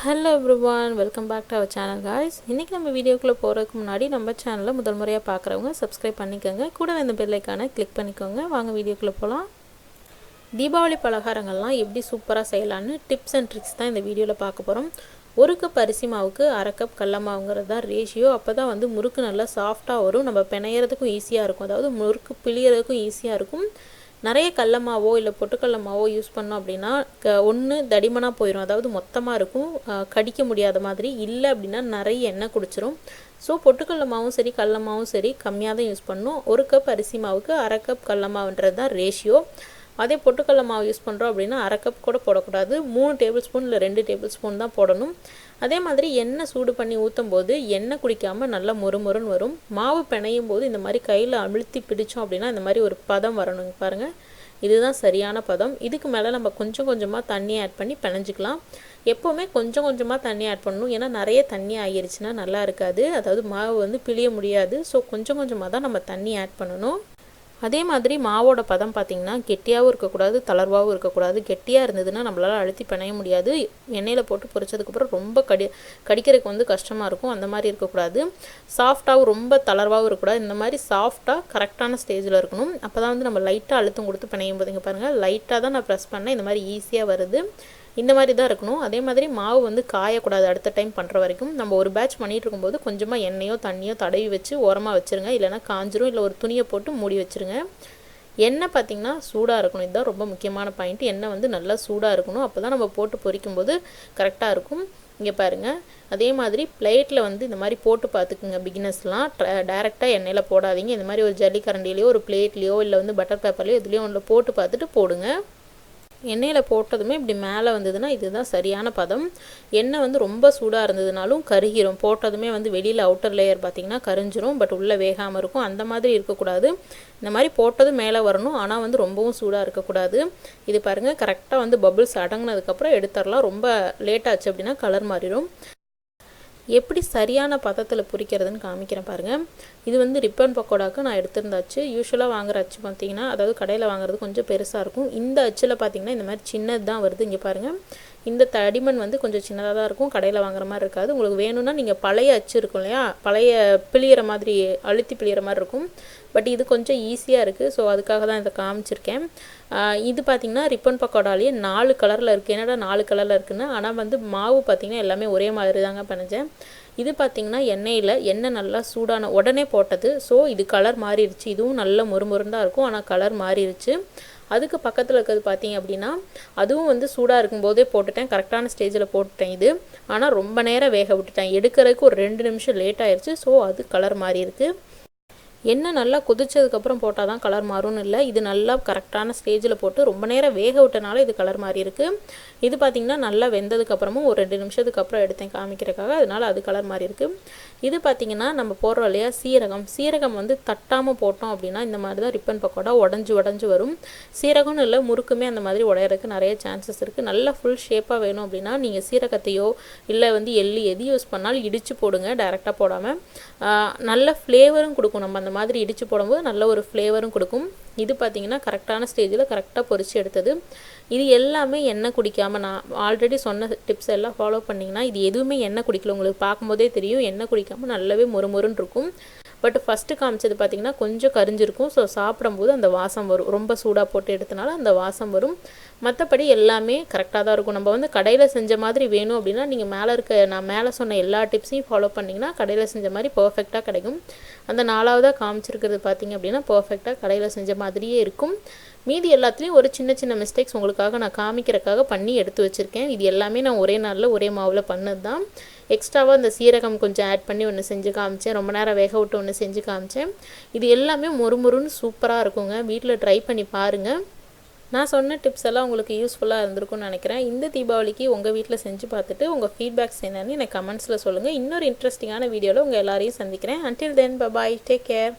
Hello everyone, welcome back to our channel guys. இன்னைக்கு நம்ம வீடியோக்குள்ள போறதுக்கு முன்னாடி நம்ம சேனலை முதல் முறையா பார்க்கறவங்க subscribe பண்ணிக்கங்க. கூடவே இந்த பெல் ஐகானை கிளிக் பண்ணிக்கோங்க. வாங்க வீடியோக்குள்ள போலாம். தீபாவளி பலகாரங்கள்லாம் எப்படி சூப்பரா செய்யலாம்னு டிப்ஸ் அண்ட் ட்ரிக்ஸ் தான் இந்த வீடியோல பார்க்க போறோம். 1 கப் அரிசி மாவுக்கு 1/2 கப் கடலை மாவுங்கிறது தான் ரேஷியோ. அப்பதான் வந்து முறுக்கு நல்லா சாஃப்ட்டா வரும். நம்ம பிணையறதுக்கும் ஈஸியா இருக்கும். அதாவது முறுக்கு பிழியறதுக்கும் ஈஸியா இருக்கும். நிறைய கடலை மாவோ இல்லை பொட்டுக்கடலை மாவோ யூஸ் பண்ணோம் அப்படின்னா ஒன்று தடிமனாக போயிடும், அதாவது மொத்தமாக இருக்கும், கடிக்க முடியாத மாதிரி. இல்லை அப்படின்னா நிறைய எண்ணெய் குடிச்சிரும். ஸோ பொட்டுக்கடலை மாவும் சரி கடலை மாவும் சரி கம்மியாக தான் யூஸ் பண்ணணும். 1 கப் அரிசி மாவுக்கு 1/2 கப் கடலை மாவுன்றது தான் ரேஷியோ. அதே பொட்டுக்கடலை மாவு யூஸ் பண்ணுறோம் அப்படின்னா 1/2 கப் கூட போடக்கூடாது, 3 டேபிள் ஸ்பூன் இல்லை 2 டேபிள் ஸ்பூன் தான் போடணும். அதே மாதிரி எண்ணெய் சூடு பண்ணி ஊற்றும் போது எண்ணெய் குடிக்காமல் நல்லா மொறுமொறுன்னு வரும். மாவு பிணையும் போது இந்த மாதிரி கையில் அழுத்தி பிடிச்சோம் அப்படின்னா இந்த மாதிரி ஒரு பதம் வரணும். பாருங்கள், இதுதான் சரியான பதம். இதுக்கு மேலே நம்ம கொஞ்சம் கொஞ்சமாக தண்ணி ஆட் பண்ணி பிணைஞ்சிக்கலாம். எப்போவுமே கொஞ்சம் கொஞ்சமாக தண்ணி ஆட் பண்ணணும், ஏன்னா நிறைய தண்ணி ஆகிருச்சுன்னா நல்லா இருக்காது, அதாவது மாவு வந்து பிழிய முடியாது. ஸோ கொஞ்சம் கொஞ்சமாக தான் நம்ம தண்ணி ஆட் பண்ணணும். அதே மாதிரி மாவோட பதம் பார்த்திங்கன்னா கெட்டியாகவும் இருக்கக்கூடாது, தளர்வாகவும் இருக்கக்கூடாது. கெட்டியாக இருந்ததுன்னா நம்மளால் அழுத்தி பிணைய முடியாது. எண்ணெயில் போட்டு பொரிச்சதுக்கப்புறம் ரொம்ப கடிக்கிறதுக்கு வந்து கஷ்டமாக இருக்கும். அந்த மாதிரி இருக்கக்கூடாது. சாஃப்டாகவும் ரொம்ப தளர்வாகவும் இருக்கக்கூடாது. இந்த மாதிரி சாஃப்டாக கரெக்டான ஸ்டேஜில் இருக்கணும். அப்போ தான் வந்து நம்ம லைட்டாக அழுத்தம் கொடுத்து பிணையும் போதுங்க பாருங்கள், லைட்டாக தான் நான் ப்ரெஸ் பண்ணேன், இந்த மாதிரி ஈஸியாக வருது. இந்த மாதிரி தான் இருக்கணும். அதே மாதிரி மாவு வந்து காயக்கூடாது. அடுத்த டைம் பண்ணுற வரைக்கும் நம்ம ஒரு பேட்ச் பண்ணிகிட்டு இருக்கும்போது கொஞ்சமாக எண்ணெயோ தண்ணியோ தடவி வச்சு ஓரமாக வச்சுருங்க, இல்லைனா காஞ்சிரும். இல்லை ஒரு துணியை போட்டு மூடி வச்சுருங்க. எண்ணெய் பார்த்திங்கன்னா சூடாக இருக்கணும், இதுதான் ரொம்ப முக்கியமான பாயிண்ட். எண்ணெய் வந்து நல்லா சூடாக இருக்கணும், அப்போ தான் நம்ம போட்டு பொரிக்கும்போது கரெக்டாக இருக்கும். இங்கே பாருங்கள், அதே மாதிரி பிளேட்டில் வந்து இந்த மாதிரி போட்டு பார்த்துக்குங்க. பிகினர்ஸ்லாம் டேரெக்டாக எண்ணெயில் போடாதீங்க. இந்த மாதிரி ஒரு ஜல்லி கரண்டிலையோ ஒரு பிளேட்லேயோ இல்லை வந்து பட்டர் பேப்பர்லையோ இதுலேயோ ஒன்றில் போட்டு பார்த்துட்டு போடுங்க. எண்ணெயில் போட்டதுமே இப்படி மேலே வந்ததுன்னா இதுதான் சரியான பதம். எண்ணெய் வந்து ரொம்ப சூடாக இருந்ததுனாலும் கருகிரும். போட்டதுமே வந்து வெளியில் அவுட்டர் லேயர் பார்த்திங்கன்னா கரிஞ்சிரும், பட் உள்ளே வேகாமல் இருக்கும். அந்த மாதிரி இருக்கக்கூடாது. இந்த மாதிரி போட்டதும் மேலே வரணும், ஆனால் வந்து ரொம்பவும் சூடாக இருக்கக்கூடாது. இது பாருங்கள், கரெக்டாக வந்து பபிள்ஸ் அடங்கினதுக்கப்புறம் எடுத்துடலாம். ரொம்ப லேட் ஆச்சு அப்படின்னா கலர் மாறிடும். எப்படி சரியான பதத்தில் பொரிக்கிறதுன்னு காமிக்கிறேன் பாருங்கள். இது வந்து ரிப்பன் பக்கோடாவுக்கு நான் எடுத்திருந்தாச்சு. யூஸ்வலாக வாங்குகிற அச்சு பார்த்திங்கன்னா, அதாவது கடையில் வாங்குறது கொஞ்சம் பெருசாக இருக்கும். இந்த அச்சில் பார்த்திங்கன்னா இந்த மாதிரி சின்னது தான் வருது. இங்கே பாருங்கள், இந்த தடிமன் வந்து கொஞ்சம் சின்னதாக தான் இருக்கும், கடையில் வாங்குற மாதிரி இருக்காது. உங்களுக்கு வேணும்னா நீங்கள் பழைய அச்சு இருக்கும் இல்லையா, பழைய பிழியிற மாதிரி அழுத்தி பிழியிற மாதிரி இருக்கும். பட் இது கொஞ்சம் ஈஸியாக இருக்குது, ஸோ அதுக்காக தான் இதை காமிச்சிருக்கேன். இது பார்த்திங்கன்னா ரிப்பன் பக்கோடாலேயே 4 கலரில் இருக்குது. என்னடா 4 கலரில் இருக்குன்னு, ஆனால் வந்து மாவு பார்த்திங்கன்னா எல்லாமே ஒரே மாதிரி தாங்க பிணைஞ்சேன். இது பார்த்திங்கன்னா எண்ணெய் நல்லா சூடான உடனே போட்டது. ஸோ இது கலர் மாறிடுச்சு. இதுவும் நல்ல மொறுமொருன்னு தான் இருக்கும், ஆனால் கலர் மாறிடுச்சு. அதுக்கு பக்கத்தில் இருக்கிறது பார்த்திங்க அப்படின்னா அதுவும் வந்து சூடாக இருக்கும்போதே போட்டுட்டேன், கரெக்டான ஸ்டேஜில் போட்டுட்டேன். இது ஆனால் ரொம்ப நேரம் வேக விட்டுட்டேன், எடுக்கிறதுக்கு ஒரு 2 நிமிஷம் லேட் ஆயிடுச்சு. ஸோ அது கலர் மாறி இருக்குது. எண்ணெய் நல்லா கொதிச்சதுக்கப்புறம் போட்டால் தான் கலர் மாறும்னு இல்லை, இது நல்லா கரெக்டான ஸ்டேஜில் போட்டு ரொம்ப நேரம் வேக விட்டனால இது கலர் மாறி இருக்குது. இது பார்த்திங்கன்னா நல்லா வெந்ததுக்கப்புறமும் ஒரு 2 நிமிஷத்துக்கு அப்புறம் எடுத்தேன் காமிக்கிறதுக்காக, அதனால் அது கலர் மாறி இருக்குது. இது பார்த்திங்கன்னா நம்ம போடுறோம் இல்லையா சீரகம் வந்து தட்டாமல் போட்டோம் அப்படின்னா இந்த மாதிரி தான் ரிப்பன் பக்கோடா உடஞ்சி வரும். சீரகம்னு இல்லை, முறுக்குமே அந்த மாதிரி உடையறதுக்கு நிறைய சான்சஸ் இருக்குது. நல்லா ஃபுல் ஷேப்பாக வேணும் அப்படின்னா நீங்கள் சீரகத்தையோ இல்லை வந்து எள்ளு எது யூஸ் பண்ணாலும் இடித்து போடுங்க, டைரெக்டாக போடாமல். நல்ல ஃப்ளேவரும் கொடுக்கும். நம்ம அந்த மாதிரி இடித்து போடும்போது நல்ல ஒரு ஃப்ளேவரும் கொடுக்கும். இது பார்த்திங்கன்னா கரெக்டான ஸ்டேஜில் கரெக்டாக பொரிச்சு எடுத்தது. இது எல்லாமே எண்ணெய் குடிக்காமல், நான் ஆல்ரெடி சொன்ன டிப்ஸ் எல்லாம் ஃபாலோ பண்ணிங்கன்னா இது எதுவுமே எண்ணெய் குடிக்கல. உங்களுக்கு பார்க்கும்போதே தெரியும், எண்ணெய் குடிக்காமல் நல்லாவே மொறுமொறுன்னு இருக்கும். பட் ஃபஸ்ட்டு காமிச்சது பார்த்திங்கன்னா கொஞ்சம் கரிஞ்சிருக்கும். ஸோ சாப்பிடும்போது அந்த வாசம் வரும், ரொம்ப சூடாக போட்டு எடுத்தனால அந்த வாசம் வரும். மற்றபடி எல்லாமே கரெக்டாக தான் இருக்கும். நம்ம வந்து கடையில் செஞ்ச மாதிரி வேணும் அப்படின்னா நீங்கள் நான் மேலே சொன்ன எல்லா டிப்ஸையும் ஃபாலோ பண்ணிங்கன்னா கடையில் செஞ்ச மாதிரி பர்ஃபெக்டாக கிடைக்கும். அந்த 4வதாக காமிச்சிருக்கிறது பார்த்திங்க அப்படின்னா பர்ஃபெக்டாக கடையில் செஞ்ச மாதிரியே இருக்கும். மீதி எல்லாத்துலேயும் ஒரு சின்ன சின்ன மிஸ்டேக்ஸ் உங்களுக்காக நான் காமிக்கிறதுக்காக பண்ணி எடுத்து வச்சுருக்கேன். இது எல்லாமே நான் ஒரே நாளில் ஒரே மாவில் பண்ணது தான். எக்ஸ்ட்ராவாக இந்த சீரகம் கொஞ்சம் ஆட் பண்ணி ஒன்று செஞ்சு காமிச்சேன், ரொம்ப நேரம் வேக விட்டு ஒன்று செஞ்சு காமிச்சேன். இது எல்லாமே மொறுமொறுன்னு சூப்பராக இருக்குங்க. வீட்டில் ட்ரை பண்ணி பாருங்கள். நான் சொன்ன டிப்ஸ் எல்லாம் உங்களுக்கு யூஸ்ஃபுல்லாக இருந்திருக்கும்னு நினைக்கிறேன். இந்த தீபாவளிக்கு உங்கள் வீட்டில் செஞ்சு பார்த்துட்டு உங்கள் ஃபீட்பேக்ஸ் என்னன்னு எனக்கு கமெண்ட்ஸில் சொல்லுங்கள். இன்னொரு இன்ட்ரெஸ்டிங்கான வீடியோவில் உங்கள் எல்லாரையும் சந்திக்கிறேன். Until then, bye bye, take care.